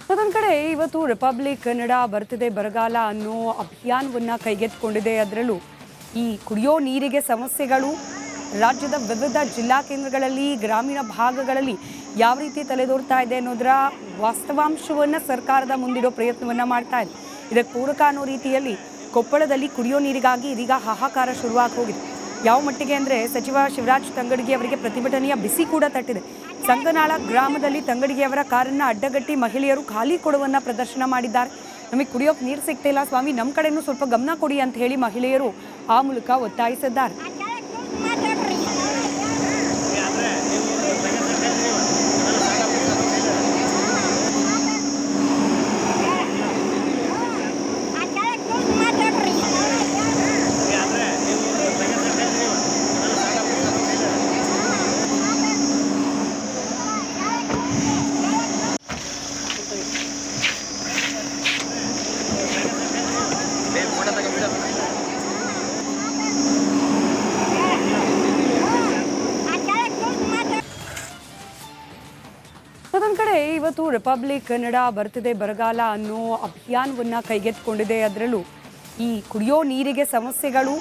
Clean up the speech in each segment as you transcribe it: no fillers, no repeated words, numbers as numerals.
ಮತ್ತೊಂದು ಕಡೆ ಇವತ್ತು ರಿಪಬ್ಲಿಕ್ ಕನ್ನಡ ಬರ್ತಿದೆ ಬರಗಾಲ ಅನ್ನೋ ಅಭಿಯಾನವನ್ನು ಕೈಗೆತ್ತಿಕೊಂಡಿದೆ. ಅದರಲ್ಲೂ ಈ ಕುಡಿಯೋ ನೀರಿಗೆ ಸಮಸ್ಯೆಗಳು ರಾಜ್ಯದ ವಿವಿಧ ಜಿಲ್ಲಾ ಕೇಂದ್ರಗಳಲ್ಲಿ, ಗ್ರಾಮೀಣ ಭಾಗಗಳಲ್ಲಿ ಯಾವ ರೀತಿ ತಲೆದೋರ್ತಾ ಇದೆ ಅನ್ನೋದರ ವಾಸ್ತವಾಂಶವನ್ನು ಸರ್ಕಾರದ ಮುಂದಿಡೋ ಪ್ರಯತ್ನವನ್ನು ಮಾಡ್ತಾ ಇದೆ. ಇದಕ್ಕೆ ಪೂರಕ ಅನ್ನೋ ರೀತಿಯಲ್ಲಿ ಕೊಪ್ಪಳದಲ್ಲಿ ಕುಡಿಯೋ ನೀರಿಗಾಗಿ ಇದೀಗ ಹಾಹಾಕಾರ ಶುರುವಾಗಿ ಹೋಗಿದೆ. ಯಾವ ಮಟ್ಟಿಗೆ ಅಂದರೆ ಸಚಿವ ಶಿವರಾಜ್ ತಂಗಡಗಿ ಅವರಿಗೆ ಪ್ರತಿಭಟನೆಯ ಬಿಸಿ ಕೂಡ ತಟ್ಟಿದೆ. ಸಂಗನಾಳ ಗ್ರಾಮದಲ್ಲಿ ತಂಗಡಗಿ ಅವರ ಕಾರನ್ನು ಅಡ್ಡಗಟ್ಟಿ ಮಹಿಳೆಯರು ಖಾಲಿ ಕೊಡವನ್ನು ಪ್ರದರ್ಶನ ಮಾಡಿದ್ದಾರೆ. ನಮಗೆ ಕುಡಿಯೋಕೆ ನೀರು ಸಿಗ್ತಿಲ್ಲ ಸ್ವಾಮಿ, ನಮ್ಮ ಕಡೆನೂ ಸ್ವಲ್ಪ ಗಮನ ಕೊಡಿ ಅಂತ ಹೇಳಿ ಮಹಿಳೆಯರು ಆ ಮೂಲಕ ಒತ್ತಾಯಿಸಿದ್ದಾರೆ. ಮತ್ತೊಂದು ಕಡೆ ಇವತ್ತು ರಿಪಬ್ಲಿಕ್ ಕನ್ನಡ ಬರ್ತಿದೆ ಬರಗಾಲ ಅನ್ನೋ ಅಭಿಯಾನವನ್ನು ಕೈಗೆತ್ತಿಕೊಂಡಿದೆ. ಅದರಲ್ಲೂ ಈ ಕುಡಿಯೋ ನೀರಿಗೆ ಸಮಸ್ಯೆಗಳು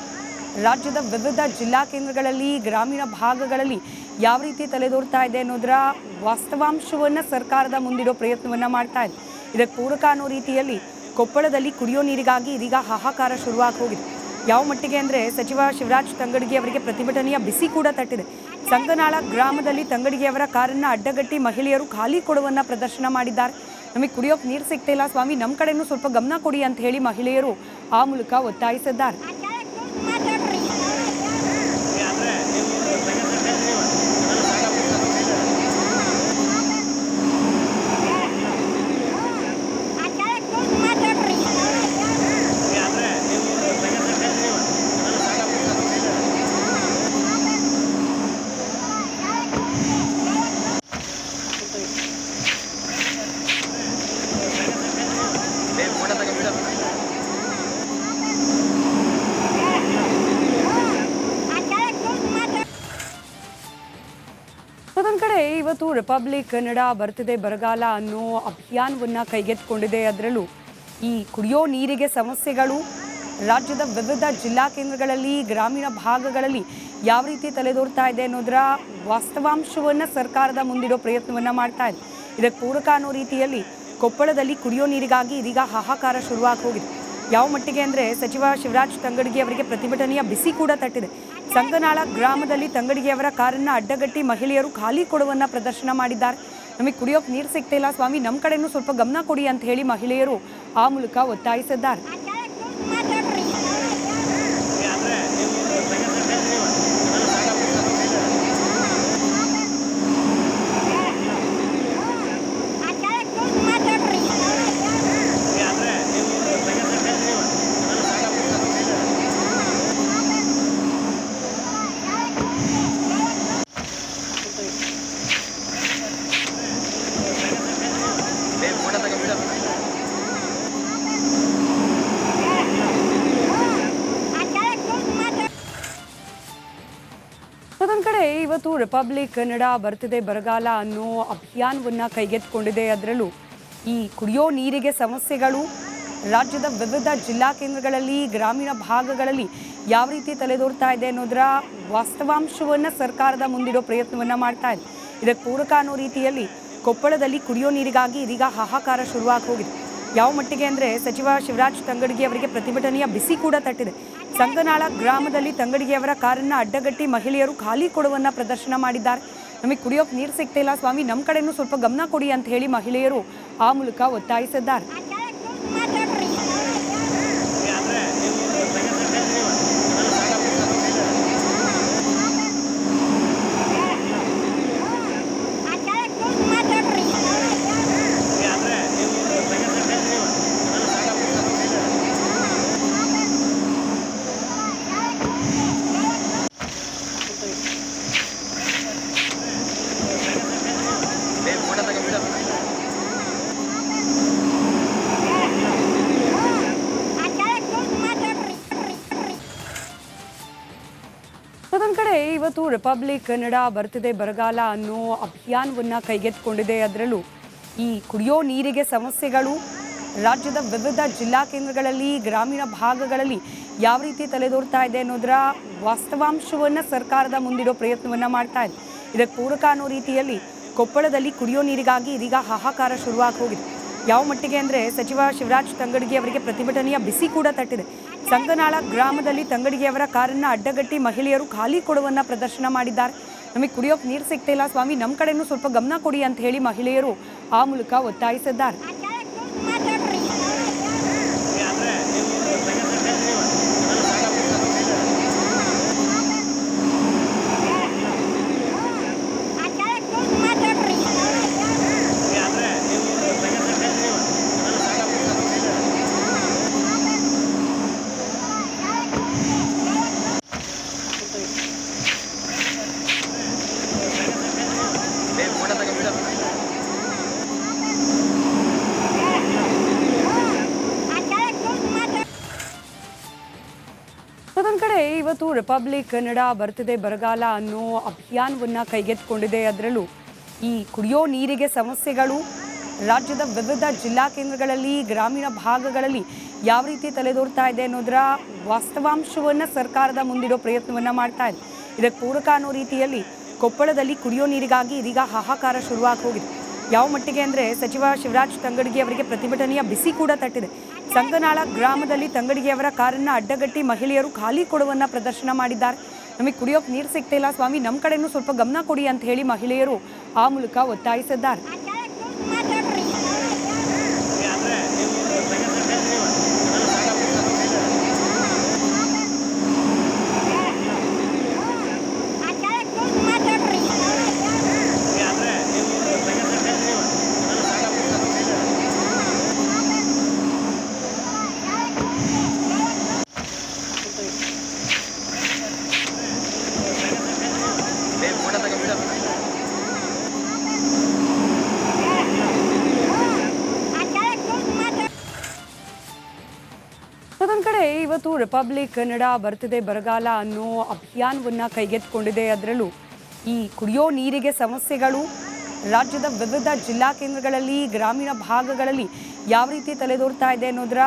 ರಾಜ್ಯದ ವಿವಿಧ ಜಿಲ್ಲಾ ಕೇಂದ್ರಗಳಲ್ಲಿ, ಗ್ರಾಮೀಣ ಭಾಗಗಳಲ್ಲಿ ಯಾವ ರೀತಿ ತಲೆದೋರ್ತಾ ಇದೆ ಅನ್ನೋದರ ವಾಸ್ತವಾಂಶವನ್ನು ಸರ್ಕಾರದ ಮುಂದಿಡೋ ಪ್ರಯತ್ನವನ್ನು ಮಾಡ್ತಾ ಇದೆ. ಇದಕ್ಕೆ ಪೂರಕ ಅನ್ನೋ ರೀತಿಯಲ್ಲಿ ಕೊಪ್ಪಳದಲ್ಲಿ ಕುಡಿಯೋ ನೀರಿಗಾಗಿ ಇದೀಗ ಹಾಹಾಕಾರ ಶುರುವಾಗಿ ಹೋಗಿದೆ. ಯಾವ ಮಟ್ಟಿಗೆ ಅಂದರೆ ಸಚಿವ ಶಿವರಾಜ್ ತಂಗಡಗಿ ಅವರಿಗೆ ಪ್ರತಿಭಟನೆಯ ಬಿಸಿ ಕೂಡ ತಟ್ಟಿದೆ. ಸಂಗನಾಳ ಗ್ರಾಮದಲ್ಲಿ ತಂಗಡಗಿ ಅವರ ಕಾರನ್ನು ಅಡ್ಡಗಟ್ಟಿ ಮಹಿಳೆಯರು ಖಾಲಿ ಕೊಡವನ್ನು ಪ್ರದರ್ಶನ ಮಾಡಿದ್ದಾರೆ. ನಮಗೆ ಕುಡಿಯೋಕೆ ನೀರು ಸಿಗ್ತಿಲ್ಲ ಸ್ವಾಮಿ, ನಮ್ಮ ಕಡೆನೂ ಸ್ವಲ್ಪ ಗಮನ ಕೊಡಿ ಅಂತ ಹೇಳಿ ಮಹಿಳೆಯರು ಆ ಮೂಲಕ ಒತ್ತಾಯಿಸಿದ್ದಾರೆ. ಮತ್ತೊಂದು ಕಡೆ ಇವತ್ತು ರಿಪಬ್ಲಿಕ್ ಕನ್ನಡ ಬರ್ತಿದೆ ಬರಗಾಲ ಅನ್ನೋ ಅಭಿಯಾನವನ್ನು ಕೈಗೆತ್ತಿಕೊಂಡಿದೆ. ಅದರಲ್ಲೂ ಈ ಕುಡಿಯೋ ನೀರಿಗೆ ಸಮಸ್ಯೆಗಳು ರಾಜ್ಯದ ವಿವಿಧ ಜಿಲ್ಲಾ ಕೇಂದ್ರಗಳಲ್ಲಿ, ಗ್ರಾಮೀಣ ಭಾಗಗಳಲ್ಲಿ ಯಾವ ರೀತಿ ತಲೆದೋರ್ತಾ ಇದೆ ಅನ್ನೋದರ ವಾಸ್ತವಾಂಶವನ್ನು ಸರ್ಕಾರದ ಮುಂದಿಡೋ ಪ್ರಯತ್ನವನ್ನು ಮಾಡ್ತಾ ಇದೆ. ಇದಕ್ಕೆ ಪೂರಕ ಅನ್ನೋ ರೀತಿಯಲ್ಲಿ ಕೊಪ್ಪಳದಲ್ಲಿ ಕುಡಿಯೋ ನೀರಿಗಾಗಿ ಇದೀಗ ಹಾಹಾಕಾರ ಶುರುವಾಗಿ ಹೋಗಿದೆ. ಯಾವ ಮಟ್ಟಿಗೆ ಅಂದರೆ ಸಚಿವ ಶಿವರಾಜ್ ತಂಗಡಗಿ ಅವರಿಗೆ ಪ್ರತಿಭಟನೆಯ ಬಿಸಿ ಕೂಡ ತಟ್ಟಿದೆ. ಸಂಗನಾಳ ಗ್ರಾಮದಲ್ಲಿ ತಂಗಡಗಿ ಅವರ ಕಾರನ್ನು ಅಡ್ಡಗಟ್ಟಿ ಮಹಿಳೆಯರು ಖಾಲಿ ಕೊಡವನ್ನು ಪ್ರದರ್ಶನ ಮಾಡಿದ್ದಾರೆ. ನಮಗೆ ಕುಡಿಯೋಕೆ ನೀರು ಸಿಗ್ತಿಲ್ಲ ಸ್ವಾಮಿ, ನಮ್ಮ ಕಡೆನೂ ಸ್ವಲ್ಪ ಗಮನ ಕೊಡಿ ಅಂತ ಹೇಳಿ ಮಹಿಳೆಯರು ಆ ಮೂಲಕ ಒತ್ತಾಯಿಸಿದ್ದಾರೆ. ಮತ್ತೊಂದು ಕಡೆ ಇವತ್ತು ರಿಪಬ್ಲಿಕ್ ಕನ್ನಡ ಬರ್ತಿದೆ ಬರಗಾಲ ಅನ್ನೋ ಅಭಿಯಾನವನ್ನು ಕೈಗೆತ್ತಿಕೊಂಡಿದೆ. ಅದರಲ್ಲೂ ಈ ಕುಡಿಯೋ ನೀರಿಗೆ ಸಮಸ್ಯೆಗಳು ರಾಜ್ಯದ ವಿವಿಧ ಜಿಲ್ಲಾ ಕೇಂದ್ರಗಳಲ್ಲಿ, ಗ್ರಾಮೀಣ ಭಾಗಗಳಲ್ಲಿ ಯಾವ ರೀತಿ ತಲೆದೋರ್ತಾ ಇದೆ ಅನ್ನೋದರ ವಾಸ್ತವಾಂಶವನ್ನು ಸರ್ಕಾರದ ಮುಂದಿಡೋ ಪ್ರಯತ್ನವನ್ನು ಮಾಡ್ತಾ ಇದೆ. ಇದಕ್ಕೆ ಪೂರಕ ಅನ್ನೋ ರೀತಿಯಲ್ಲಿ ಕೊಪ್ಪಳದಲ್ಲಿ ಕುಡಿಯೋ ನೀರಿಗಾಗಿ ಇದೀಗ ಹಾಹಾಕಾರ ಶುರುವಾಗಿ ಹೋಗಿದೆ. ಯಾವ ಮಟ್ಟಿಗೆ ಅಂದರೆ ಸಚಿವ ಶಿವರಾಜ್ ತಂಗಡಗಿ ಅವರಿಗೆ ಪ್ರತಿಭಟನೆಯ ಬಿಸಿ ಕೂಡ ತಟ್ಟಿದೆ. ಸಂಗನಾಳ ಗ್ರಾಮದಲ್ಲಿ ತಂಗಡಗಿ ಅವರ ಕಾರನ್ನು ಅಡ್ಡಗಟ್ಟಿ ಮಹಿಳೆಯರು ಖಾಲಿ ಕೊಡವನ್ನು ಪ್ರದರ್ಶನ ಮಾಡಿದ್ದಾರೆ. ನಮಗೆ ಕುಡಿಯೋಕೆ ನೀರು ಸಿಗ್ತಿಲ್ಲ ಸ್ವಾಮಿ, ನಮ್ಮ ಕಡೆನೂ ಸ್ವಲ್ಪ ಗಮನ ಕೊಡಿ ಅಂತ ಹೇಳಿ ಮಹಿಳೆಯರು ಆ ಮೂಲಕ ಒತ್ತಾಯಿಸಿದ್ದಾರೆ. ಮತ್ತೊಂದು ಕಡೆ ಇವತ್ತು ರಿಪಬ್ಲಿಕ್ ಕನ್ನಡ ಬರ್ತಿದೆ ಬರಗಾಲ ಅನ್ನೋ ಅಭಿಯಾನವನ್ನು ಕೈಗೆತ್ತಿಕೊಂಡಿದೆ. ಅದರಲ್ಲೂ ಈ ಕುಡಿಯೋ ನೀರಿಗೆ ಸಮಸ್ಯೆಗಳು ರಾಜ್ಯದ ವಿವಿಧ ಜಿಲ್ಲಾ ಕೇಂದ್ರಗಳಲ್ಲಿ ಗ್ರಾಮೀಣ ಭಾಗಗಳಲ್ಲಿ ಯಾವ ರೀತಿ ತಲೆದೋರ್ತಾ ಇದೆ ಅನ್ನೋದರ ವಾಸ್ತವಾಂಶವನ್ನು ಸರ್ಕಾರದ ಮುಂದಿಡೋ ಪ್ರಯತ್ನವನ್ನು ಮಾಡ್ತಾ ಇದೆ. ಇದಕ್ಕೆ ಪೂರಕ ಅನ್ನೋ ರೀತಿಯಲ್ಲಿ ಕೊಪ್ಪಳದಲ್ಲಿ ಕುಡಿಯೋ ನೀರಿಗಾಗಿ ಇದೀಗ ಹಾಹಾಕಾರ ಶುರುವಾಗಿ ಹೋಗಿದೆ. ಯಾವ ಮಟ್ಟಿಗೆ ಅಂದರೆ ಸಚಿವ ಶಿವರಾಜ್ ತಂಗಡಗಿ ಅವರಿಗೆ ಪ್ರತಿಭಟನೆಯ ಬಿಸಿ ಕೂಡ ತಟ್ಟಿದೆ. ಸಂಗನಾಳ ಗ್ರಾಮದಲ್ಲಿ ತಂಗಡಗಿ ಅವರ ಕಾರನ್ನು ಅಡ್ಡಗಟ್ಟಿ ಮಹಿಳೆಯರು ಖಾಲಿ ಕೊಡವನ್ನು ಪ್ರದರ್ಶನ ಮಾಡಿದ್ದಾರೆ. ನಮಗೆ ಕುಡಿಯೋಕೆ ನೀರು ಸಿಗ್ತಿಲ್ಲ ಸ್ವಾಮಿ, ನಮ್ಮ ಕಡೆನೂ ಸ್ವಲ್ಪ ಗಮನ ಕೊಡಿ ಅಂತ ಹೇಳಿ ಮಹಿಳೆಯರು ಆ ಮೂಲಕ ಒತ್ತಾಯಿಸಿದ್ದಾರೆ. ಮತ್ತೊಂದು ಕಡೆ ಇವತ್ತು ರಿಪಬ್ಲಿಕ್ ಕನ್ನಡ ಬರ್ತಿದೆ ಬರಗಾಲ ಅನ್ನೋ ಅಭಿಯಾನವನ್ನು ಕೈಗೆತ್ತಿಕೊಂಡಿದೆ. ಅದರಲ್ಲೂ ಈ ಕುಡಿಯೋ ನೀರಿಗೆ ಸಮಸ್ಯೆಗಳು ರಾಜ್ಯದ ವಿವಿಧ ಜಿಲ್ಲಾ ಕೇಂದ್ರಗಳಲ್ಲಿ ಗ್ರಾಮೀಣ ಭಾಗಗಳಲ್ಲಿ ಯಾವ ರೀತಿ ತಲೆದೋರ್ತಾ ಇದೆ ಅನ್ನೋದರ ವಾಸ್ತವಾಂಶವನ್ನು ಸರ್ಕಾರದ ಮುಂದಿಡೋ ಪ್ರಯತ್ನವನ್ನು ಮಾಡ್ತಾ ಇದೆ. ಇದಕ್ಕೆ ಪೂರಕ ಅನ್ನೋ ರೀತಿಯಲ್ಲಿ ಕೊಪ್ಪಳದಲ್ಲಿ ಕುಡಿಯೋ ನೀರಿಗಾಗಿ ಇದೀಗ ಹಾಹಾಕಾರ ಶುರುವಾಗಿ ಹೋಗಿದೆ. ಯಾವ ಮಟ್ಟಿಗೆ ಅಂದರೆ ಸಚಿವ ಶಿವರಾಜ್ ತಂಗಡಗಿ ಅವರಿಗೆ ಪ್ರತಿಭಟನೆಯ ಬಿಸಿ ಕೂಡ ತಟ್ಟಿದೆ. ಸಂಗನಾಳ ಗ್ರಾಮದಲ್ಲಿ ತಂಗಡಗಿ ಅವರ ಕಾರನ್ನು ಅಡ್ಡಗಟ್ಟಿ ಮಹಿಳೆಯರು ಖಾಲಿ ಕೊಡವನ್ನು ಪ್ರದರ್ಶನ ಮಾಡಿದ್ದಾರೆ. ನಮಗೆ ಕುಡಿಯೋಕೆ ನೀರು ಸಿಗ್ತಿಲ್ಲ ಸ್ವಾಮಿ, ನಮ್ಮ ಕಡೆನೂ ಸ್ವಲ್ಪ ಗಮನ ಕೊಡಿ ಅಂತ ಹೇಳಿ ಮಹಿಳೆಯರು ಆ ಮೂಲಕ ಒತ್ತಾಯಿಸಿದ್ದಾರೆ. ಮತ್ತೊಂದು ಕಡೆ ಇವತ್ತು ರಿಪಬ್ಲಿಕ್ ಕನ್ನಡ ಬರ್ತಿದೆ ಬರಗಾಲ ಅನ್ನೋ ಅಭಿಯಾನವನ್ನು ಕೈಗೆತ್ತಿಕೊಂಡಿದೆ. ಅದರಲ್ಲೂ ಈ ಕುಡಿಯೋ ನೀರಿಗೆ ಸಮಸ್ಯೆಗಳು ರಾಜ್ಯದ ವಿವಿಧ ಜಿಲ್ಲಾ ಕೇಂದ್ರಗಳಲ್ಲಿ ಗ್ರಾಮೀಣ ಭಾಗಗಳಲ್ಲಿ ಯಾವ ರೀತಿ ತಲೆದೋರ್ತಾ ಇದೆ ಅನ್ನೋದರ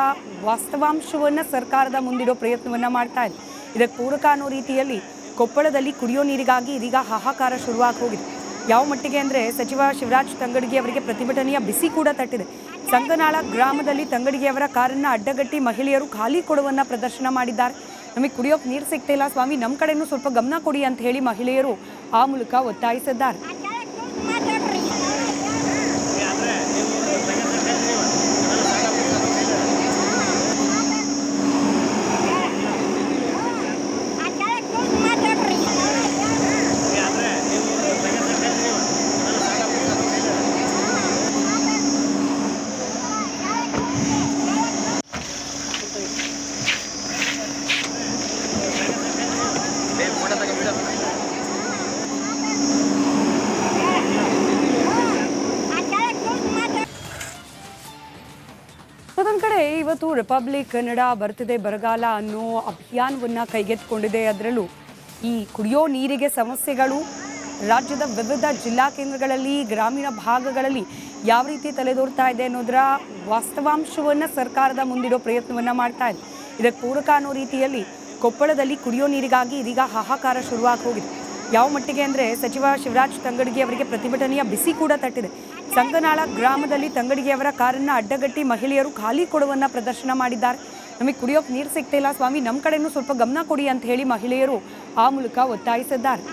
ವಾಸ್ತವಾಂಶವನ್ನು ಸರ್ಕಾರದ ಮುಂದಿಡೋ ಪ್ರಯತ್ನವನ್ನು ಮಾಡ್ತಾ ಇದೆ. ಇದಕ್ಕೆ ಪೂರಕ ಅನ್ನೋ ರೀತಿಯಲ್ಲಿ ಕೊಪ್ಪಳದಲ್ಲಿ ಕುಡಿಯೋ ನೀರಿಗಾಗಿ ಇದೀಗ ಹಾಹಾಕಾರ ಶುರುವಾಗಿ ಹೋಗಿದೆ. ಯಾವ ಮಟ್ಟಿಗೆ ಅಂದರೆ ಸಚಿವ ಶಿವರಾಜ್ ತಂಗಡಗಿ ಅವರಿಗೆ ಪ್ರತಿಭಟನೆಯ ಬಿಸಿ ಕೂಡ ತಟ್ಟಿದೆ. ಸಂಗನಾಳ ಗ್ರಾಮದಲ್ಲಿ ತಂಗಡಗಿ ಅವರ ಕಾರನ್ನು ಅಡ್ಡಗಟ್ಟಿ ಮಹಿಳೆಯರು ಖಾಲಿ ಕೊಡವನ್ನು ಪ್ರದರ್ಶನ ಮಾಡಿದ್ದಾರೆ. ನಮಗೆ ಕುಡಿಯೋಕೆ ನೀರು ಸಿಗ್ತಿಲ್ಲ ಸ್ವಾಮಿ, ನಮ್ಮ ಕಡೆನೂ ಸ್ವಲ್ಪ ಗಮನ ಕೊಡಿ ಅಂತ ಹೇಳಿ ಮಹಿಳೆಯರು ಆ ಮೂಲಕ ಒತ್ತಾಯಿಸಿದ್ದಾರೆ. ಮತ್ತೊಂದು ಕಡೆ ಇವತ್ತು ರಿಪಬ್ಲಿಕ್ ಕನ್ನಡ ಬರ್ತಿದೆ ಬರಗಾಲ ಅನ್ನೋ ಅಭಿಯಾನವನ್ನು ಕೈಗೆತ್ತಿಕೊಂಡಿದೆ. ಅದರಲ್ಲೂ ಈ ಕುಡಿಯೋ ನೀರಿಗೆ ಸಮಸ್ಯೆಗಳು ರಾಜ್ಯದ ವಿವಿಧ ಜಿಲ್ಲಾ ಕೇಂದ್ರಗಳಲ್ಲಿ ಗ್ರಾಮೀಣ ಭಾಗಗಳಲ್ಲಿ ಯಾವ ರೀತಿ ತಲೆದೋರ್ತಾ ಇದೆ ಅನ್ನೋದರ ವಾಸ್ತವಾಂಶವನ್ನು ಸರ್ಕಾರದ ಮುಂದಿಡೋ ಪ್ರಯತ್ನವನ್ನು ಮಾಡ್ತಾ ಇದೆ. ಇದಕ್ಕೆ ಪೂರಕ ಅನ್ನೋ ರೀತಿಯಲ್ಲಿ ಕೊಪ್ಪಳದಲ್ಲಿ ಕುಡಿಯೋ ನೀರಿಗಾಗಿ ಇದೀಗ ಹಾಹಾಕಾರ ಶುರುವಾಗಿ ಹೋಗಿದೆ. ಯಾವ ಮಟ್ಟಿಗೆ ಅಂದರೆ ಸಚಿವ ಶಿವರಾಜ್ ತಂಗಡಗಿ ಅವರಿಗೆ ಪ್ರತಿಭಟನೆಯ ಬಿಸಿ ಕೂಡ ತಟ್ಟಿದೆ. ಸಂಗನಾಳ ಗ್ರಾಮದಲ್ಲಿ ತಂಗಡಗಿ ಅವರ ಕಾರನ್ನು ಅಡ್ಡಗಟ್ಟಿ ಮಹಿಳೆಯರು ಖಾಲಿ ಕೊಡವನ್ನು ಪ್ರದರ್ಶನ ಮಾಡಿದ್ದಾರೆ. ನಮಗೆ ಕುಡಿಯೋಕೆ ನೀರು ಸಿಗ್ತಿಲ್ಲ ಸ್ವಾಮಿ, ನಮ್ಮ ಕಡೆನೂ ಸ್ವಲ್ಪ ಗಮನ ಕೊಡಿ ಅಂತ ಹೇಳಿ ಮಹಿಳೆಯರು ಆ ಮೂಲಕ ಒತ್ತಾಯಿಸಿದ್ದಾರೆ.